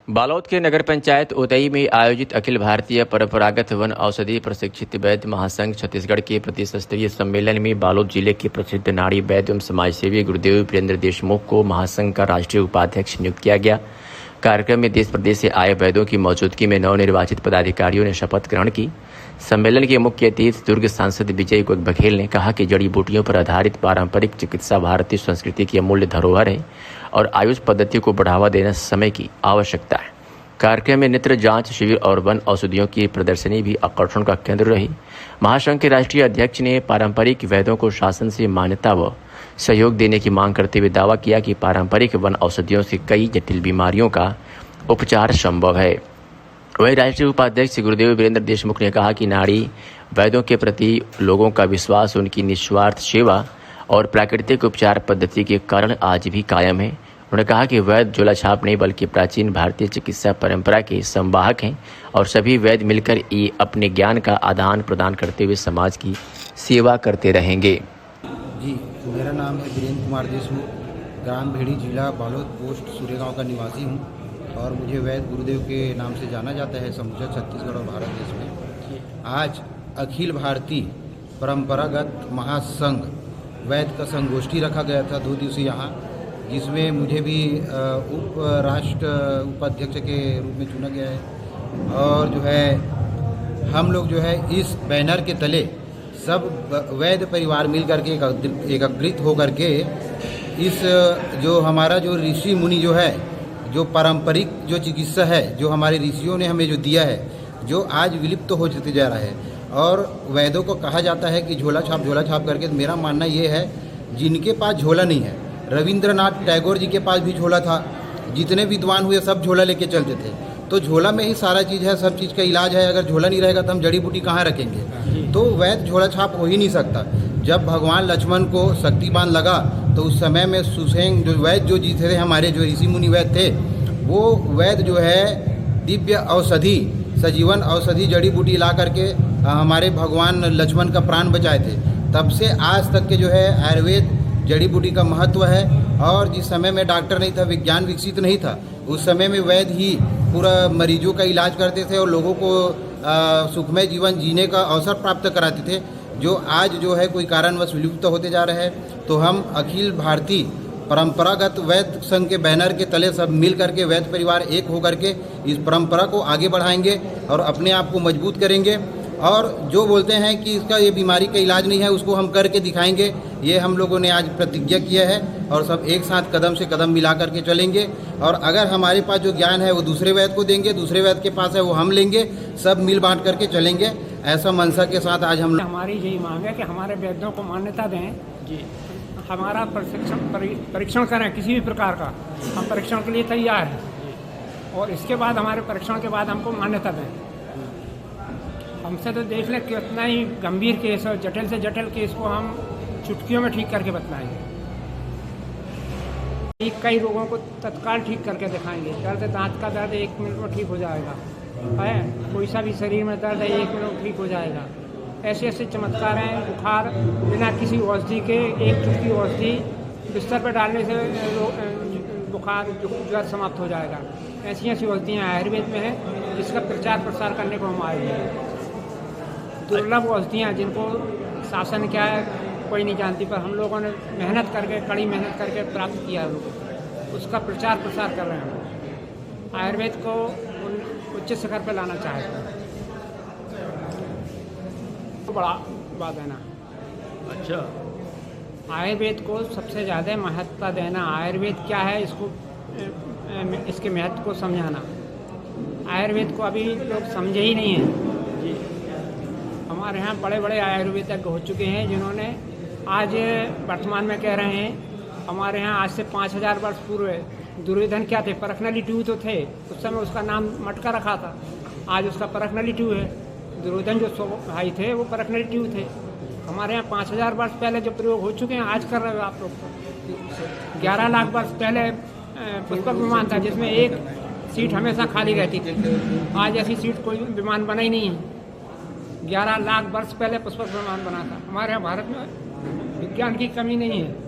बालोद के नगर पंचायत उतई में आयोजित अखिल भारतीय परंपरागत वन औषधि प्रशिक्षित वैद्य महासंघ छत्तीसगढ़ के प्रतिस्तरीय सम्मेलन में बालोद जिले के प्रसिद्ध नाड़ी वैद्य एवं समाजसेवी गुरुदेव वीरेंद्र देशमुख को महासंघ का राष्ट्रीय उपाध्यक्ष नियुक्त किया गया। कार्यक्रम में देश प्रदेश से आए वैद्यों की मौजूदगी में नवनिर्वाचित पदाधिकारियों ने शपथ ग्रहण की। सम्मेलन के मुख्य अतिथि दुर्ग सांसद विजय बघेल ने कहा कि जड़ी बूटियों पर आधारित पारंपरिक चिकित्सा भारतीय संस्कृति की अमूल्य धरोहर है और आयुष पद्धति को बढ़ावा देना समय की आवश्यकता है। कार्यक्रम में नेत्र जांच शिविर और वन औषधियों की प्रदर्शनी भी आकर्षण का केंद्र रही। महासंघ के राष्ट्रीय अध्यक्ष ने पारंपरिक वैद्यों को शासन से मान्यता व सहयोग देने की मांग करते हुए दावा किया कि पारंपरिक वन औषधियों से कई जटिल बीमारियों का उपचार संभव है। वहीं राष्ट्रीय उपाध्यक्ष गुरुदेव वीरेंद्र देशमुख ने कहा कि नाड़ी वैद्यों के प्रति लोगों का विश्वास उनकी निस्वार्थ सेवा और प्राकृतिक उपचार पद्धति के कारण आज भी कायम है। उन्होंने कहा कि वैद्य झोला छाप नहीं बल्कि प्राचीन भारतीय चिकित्सा परंपरा के संवाहक हैं और सभी वैद्य मिलकर ये अपने ज्ञान का आदान प्रदान करते हुए समाज की सेवा करते रहेंगे। जी, मेरा नाम है वीरेंद्र कुमार देशमुख, ग्राम भेड़ी, जिला बालोद, पोस्ट सूर्यगांव का निवासी हूँ और मुझे वैद्य गुरुदेव के नाम से जाना जाता है समूचा छत्तीसगढ़ और भारत देश में। आज अखिल भारतीय परंपरागत महासंघ वैद्य का संगोष्ठी रखा गया था 2 दिवसीय यहाँ, जिसमें मुझे भी उपाध्यक्ष के रूप में चुना गया है। और जो है हम लोग जो है इस बैनर के तले सब वैद्य परिवार मिल करके एकत्रित होकर के इस जो हमारा जो ऋषि मुनि जो है, जो पारंपरिक जो चिकित्सा है, जो हमारे ऋषियों ने हमें जो दिया है, जो आज विलुप्त हो चलते जा रहा है। और वैद्यों को कहा जाता है कि झोला छाप करके। मेरा मानना ये है, जिनके पास झोला नहीं है, रविंद्रनाथ टैगोर जी के पास भी झोला था, जितने विद्वान हुए सब झोला लेके चलते थे। तो झोला में ही सारा चीज़ है, सब चीज़ का इलाज है। अगर झोला नहीं रहेगा तो हम जड़ी बूटी कहाँ रखेंगे? तो वैद्य झोला छाप हो ही नहीं सकता। जब भगवान लक्ष्मण को शक्तिबाण लगा तो उस समय में सुसेन जो वैद्य जो जी थे, हमारे जो ऋषि मुनि वैद्य थे, वो वैद्य जो है दिव्य औषधि, सजीवन औषधि जड़ी बूटी ला करके हमारे भगवान लक्ष्मण का प्राण बचाए थे। तब से आज तक के जो है आयुर्वेद जड़ी बूटी का महत्व है। और जिस समय में डॉक्टर नहीं था, विज्ञान विकसित नहीं था, उस समय में वैद्य ही पूरा मरीजों का इलाज करते थे और लोगों को सुखमय जीवन जीने का अवसर प्राप्त कराते थे, जो आज जो है कोई कारणवश विलुप्त होते जा रहे हैं। तो हम अखिल भारतीय परंपरागत वैद्य संघ के बैनर के तले सब मिल करके वैद्य परिवार एक होकर के इस परंपरा को आगे बढ़ाएंगे और अपने आप को मजबूत करेंगे। और जो बोलते हैं कि इसका ये बीमारी का इलाज नहीं है, उसको हम करके दिखाएंगे। ये हम लोगों ने आज प्रतिज्ञा किया है और सब एक साथ कदम से कदम मिला करके चलेंगे। और अगर हमारे पास जो ज्ञान है वो दूसरे वैद्य को देंगे, दूसरे वैद्य के पास है वो हम लेंगे, सब मिल बांट करके चलेंगे। ऐसा मनसा के साथ आज हम हमारी यही मांग है कि हमारे वैद्यों को मान्यता दें जी, हमारा परीक्षण करें किसी भी प्रकार का। हम परीक्षण के लिए तैयार हैं और इसके बाद हमारे परीक्षण के बाद हमको मान्यता दें। हमसे तो देख लें कि उतना ही गंभीर केस और जटिल से जटिल केस को हम चुटकियों में ठीक करके बतलाएंगे। कई रोगों को तत्काल ठीक करके दिखाएंगे। दर्द, दांत का दर्द 1 मिनट में ठीक हो जाएगा है, कोई सा भी शरीर में दर्द है 1 मिनट में ठीक हो जाएगा। ऐसे ऐसे चमत्कार हैं। बुखार बिना किसी औषधि के, एक चुटकी औषधि बिस्तर पर डालने से बुखार जो समाप्त हो जाएगा। ऐसी ऐसी औषधियाँ आयुर्वेद में हैं जिसका प्रचार प्रसार करने को हम आए हैं। दुर्लभ औषधियाँ जिनको शासन क्या है कोई नहीं जानती, पर हम लोगों ने मेहनत करके, कड़ी मेहनत करके प्राप्त किया है, उसका प्रचार प्रसार कर रहे हैं। आयुर्वेद को उच्च शिखर पर लाना चाहते हैं। तो बड़ा बात है ना। अच्छा, आयुर्वेद को सबसे ज़्यादा महत्वता देना। आयुर्वेद क्या है, इसको इसके महत्व को समझाना। आयुर्वेद को अभी लोग समझे ही नहीं हैं जी। हमारे यहाँ बड़े बड़े आयुर्वेदज्ञ हो चुके हैं जिन्होंने आज वर्तमान में कह रहे हैं। हमारे यहाँ आज से 5000 वर्ष पूर्व दुर्योधन क्या थे? परखनली ट्यू तो थे। उस समय उसका नाम मटका रखा था, आज उसका परखनली ट्यू है। दुर्योधन जो 100 भाई थे वो परखनली ट्यू थे। हमारे यहाँ 5000 वर्ष पहले जो प्रयोग हो चुके हैं आज कर रहे हो आप लोग। 11 लाख वर्ष पहले पुष्पक विमान था जिसमें एक सीट हमेशा खाली रहती थी। आज ऐसी सीट कोई विमान बना ही नहीं है। 11 लाख वर्ष पहले पुष्पक विमान बना था। हमारे यहाँ भारत में विज्ञान की कमी नहीं है।